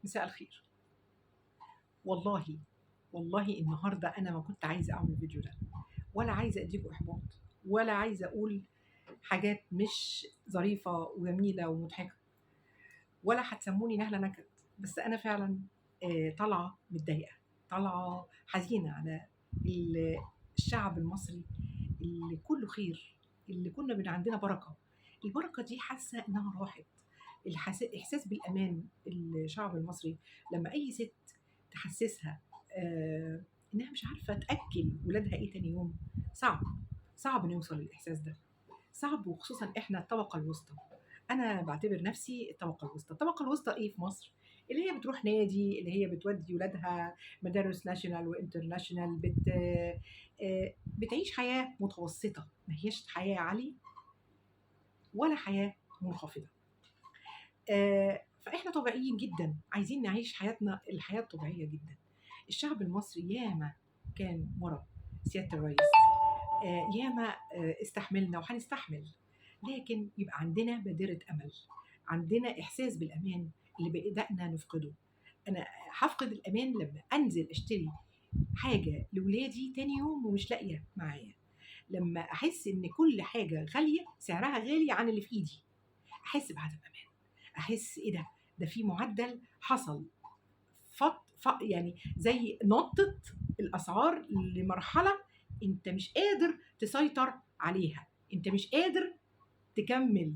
مساء الخير. والله النهارده أنا ما كنت عايزة أعمل الفيديو ده، ولا عايزة أديكم إحباط، ولا عايزة أقول حاجات مش ظريفة وجميلة ومضحكة، ولا هتسموني نهلة نكد، بس أنا فعلًا طالعة متضايقة، طالعة حزينة على ال الشعب المصري اللي كُلّه خير، اللي كنا عندنا بركة. البركة دي حاسة إنها راحت، إحساس بالأمان الشعب المصري لمّا أي ست تحسسها إنها مش عارفة تأكّل ولادها إيه تاني يوم، صعب، صعب نوصل للإحساس ده، صعب، وخصوصًا إحنا الطبقة الوسطى. أنا باعتبر نفسي الطبقة الوسطى. الطبقة الوسطى إيه في مصر؟ اللي هي بتروح نادي، اللي هي بتودّي ولادها مدارس national وinternational، بتعيش حياة متوسطة، ما هياش حياة عالية ولا حياة منخفضة. فإحنا طبيعيين جدًا، عايزين نعيش حياتنا الحياة الطبيعية جدًا. الشعب المصري ياما كان ورا سيادة الرئيس، ياما استحملنا وهنستحمل، لكن يبقى عندنا بادرة أمل، عندنا إحساس بالأمان اللي بدأنا نفقده. أنا هافقد الأمان لمّا أنزل أشتري حاجة لولادي تاني يوم ومش لاقية معايا، لمّا أحس إن كل حاجة غالية سعرها غالي عن اللي في إيدي، أحس بعدم أمان، أحس إيه ده، ده في معدل حصل يعني زي نطّت الأسعار لمرحلة أنت مش قادر تسيطر عليها، أنت مش قادر تكمّل.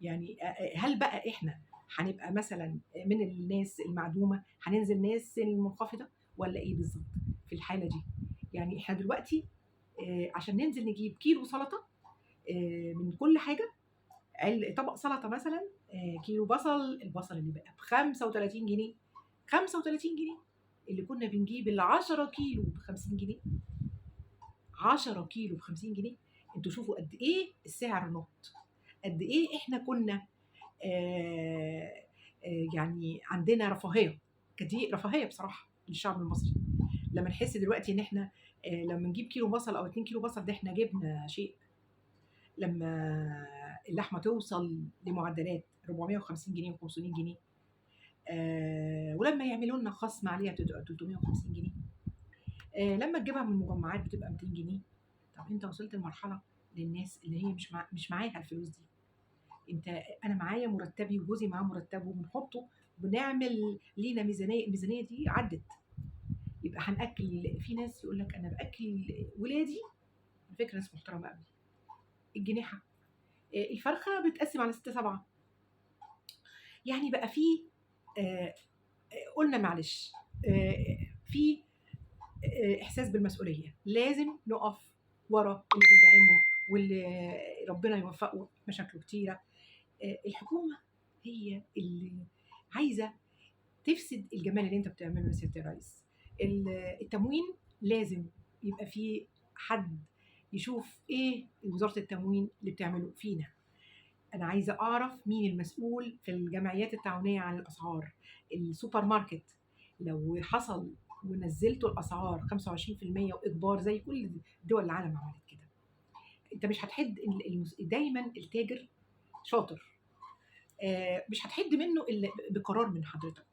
يعني هل بقى إحنا هنبقى مثلًا من الناس المعدومة، هننزل ناس المنخفضة والّا إيه بالضبط في الحالة دي؟ يعني إحنا دلوقتي عشان ننزل نجيب كيلو سَلطة من كل حاجة، طبق سَلطة مثلًا، كيلو بصل، البصل اللي بقى ب35 جنيه، 35 جنيه، اللي كنا بنجيب ال10 كيلو ب50 جنيه، 10 كيلو ب50 جنيه. أنتم شوفوا قد إيه السعر نَط، قد إيه إحنا كنا يعني عندنا رفاهية، كانت دي رفاهية بصراحة للشعب المصري. لمّا نحس دلوقتي إن إحنا لمّا نجيب كيلو بصل أو 2 كيلو بصل ده إحنا جبنا شيء، لمّا اللحمة توصل لمعدلات 450 جنيه و500 جنيه، ولمّا يعملوا لنا خصم عليها بتبقى 350 جنيه، لمّا تجيبها من المجمعات بتبقى 200 جنيه. طب أنت وصلت لمرحلة للناس اللي هي مش معاها الفلوس دي. أنا معايا مرتبي وجوزي معاه مرتبه وبنحطه وبنعمل لينا ميزانية، الميزانية دي عدِّت، يبقى هنأكّل. في ناس يقول لك أنا بأكّل ولادي، على فكرة ناس محترمة أوي، الجنيحة، الفرخة بتتقسّم على 6، 7، يعني بقى في آآ قُلنا معلش، في إحساس بالمسؤولية، لازم نُقف ورا اللي بندعمه واللي ربنا يوفقه، مشاكله كتيرة. الحكومة هي اللي عايزة تفسد الجمال اللي أنت بتعمله يا سيادة الريس. التموين لازم يبقى في حد يشوف إيه وزارة التموين اللي بتعمله فينا. أنا عايزة أعرف مين المسؤول في الجمعيات التعاونية عن الأسعار، السوبر ماركت لو حصل ونزّلتوا الأسعار 25% وإجبار زي كل دول العالم عملت كده، أنت مش هتحِد دايمًا التاجر شاطر، مش هتحِد منه إلا بقرار من حضرتك.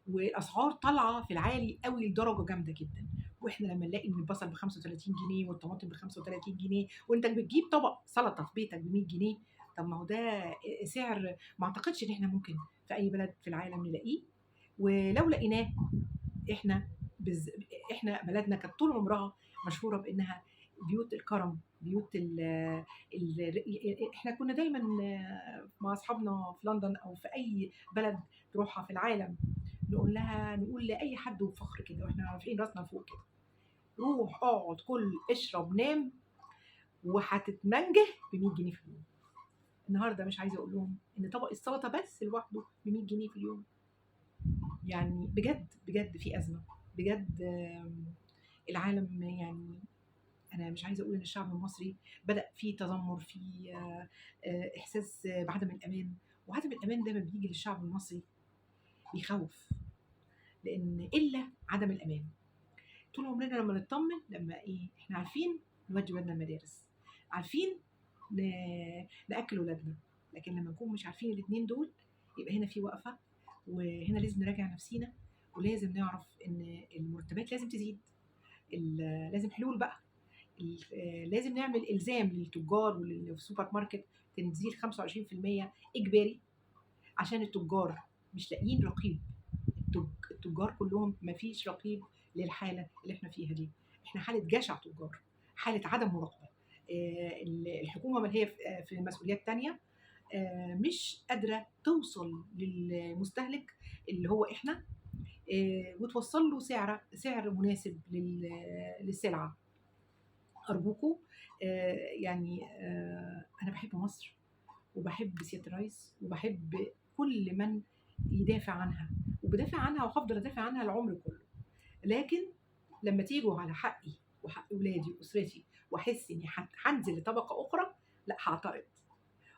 والأسعار طالعة في العالي أوي لدرجة جامدة جدًا، وإحنا لمّا نلاقي إن البصل ب35 جنيه والطماطم ب35 جنيه وأنت بتجيب طبق سلطة في بيتك ب100 جنيه، طب ما هو ده سعر ما أعتقدش إن إحنا ممكن في أي بلد في العالم نلاقيه، ولو لقيناه إحنا إحنا بلدنا كانت طول عمرها مشهورة بإنها بيوت الكرم، بيوت ال إحنا كنا دايمًا مع أصحابنا في لندن أو في أي بلد تروحها في العالم نقول لأي حد وبفخر كده وإحنا رافعين راسنا لفوق كده، روح اقعد كُل، اشرب، نام، وهتتمنجه ب100 جنيه في اليوم. النهارده مش عايزة أقول لهم إن طبق السلطة بس لوحده ب100 جنيه في اليوم. يعني بجد، بجد في أزمة، بجد العالم يعني أنا مش عايزة أقول إن الشعب المصري بدأ فيه تذمُّر، فيه إحساس بعدم الأمان، وعدم الأمان ده لمّا بييجي للشعب المصري بيخوّف، لإن إلا عدم الأمان. طول عمرنا لمّا نتطمن لمّا إيه، إحنا عارفين نودّي ولادنا المدارس، عارفين ن نأكّل ولادنا، لكن لمّا نكون مش عارفين الاتنين دول، يبقى هنا في وقفة، وهنا لازم نراجع نفسينا، ولازم نعرف ان المرتبات لازم تزيد. لازم حلول بقى. لازم نعمل الزام للتجار واللي في السوبر ماركت تنزيل 25% اجباري، عشان التجار مش لاقيين رقيب. التجار كلهم مفيش رقيب للحاله اللي احنا فيها دي. احنا حاله جشع تجار، حاله عدم مراقبه. الحكومه ما هي في مسؤوليات تانية، مش قادره توصل للمستهلك اللي هو احنا، وتوصل له سعر مناسب للسلعه. ارجوكوا، يعني انا بحب مصر، وبحب سياده الرئيس، وبحب كل من يدافع عنها، وبدافع عنها وهفضل ادافع عنها العمر كله. لكن لما تيجوا على حقي وحق اولادي واسرتي، واحس اني هنزل لطبقه اخرى، لا هعترض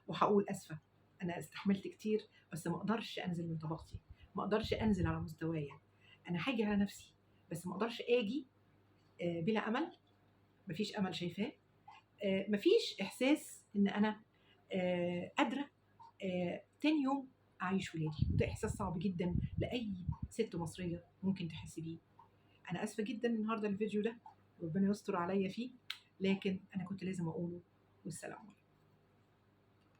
وهقول اسفه، انا استحملت كتير، بس ما اقدرش انزل من طبقتي، ما اقدرش انزل على مستوايا. انا هاجي على نفسي، بس ما اقدرش اجي بلا امل. مفيش امل شايفاه، مفيش احساس ان انا قادره تاني يوم اعيش ولادي. وده احساس صعب جدا لاي ست مصريه ممكن تحس بيه. انا اسفه جدا النهارده الفيديو ده، ربنا يستر عليا فيه، لكن انا كنت لازم اقوله. والسلام عليكم.